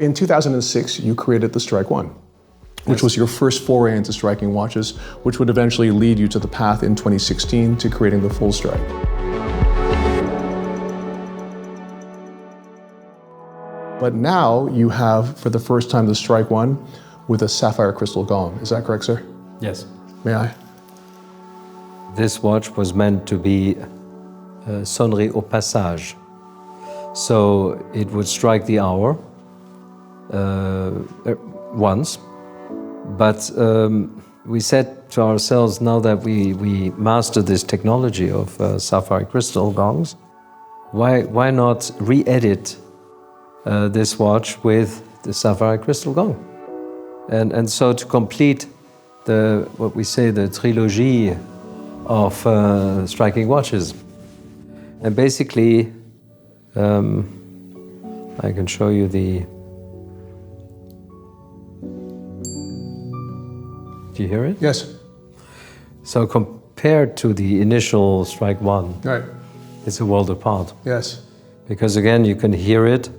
In 2006, you created the Strike One, which was your first foray into striking watches, which would eventually lead you to the path in 2016 to creating the Full Strike. But now you have, for the first time, the Strike One with a sapphire crystal gong. Is that correct, sir? Yes. May I? This watch was meant to be sonnerie au passage. So it would strike the hour once, but we said to ourselves, now that we mastered this technology of sapphire crystal gongs, why not re-edit this watch with the sapphire crystal gong? And so to complete what we say, the trilogy of striking watches. And basically, I can show you the... Do you hear it? Yes. So compared to the initial Strike One, Right. it's a world apart. Yes. Because again, you can hear it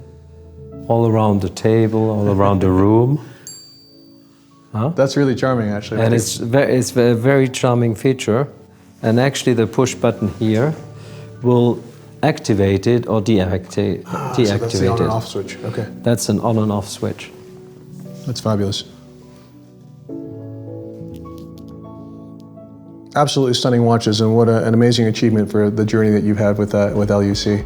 all around the table, all around the room. Huh? That's really charming, actually. And it's a very charming feature. And actually the push button here will activate it or deactivate So that's the on it. and off switch. Okay. That's an on and off switch. That's fabulous. Absolutely stunning watches, and what an amazing achievement for the journey that you've had with L.U.C.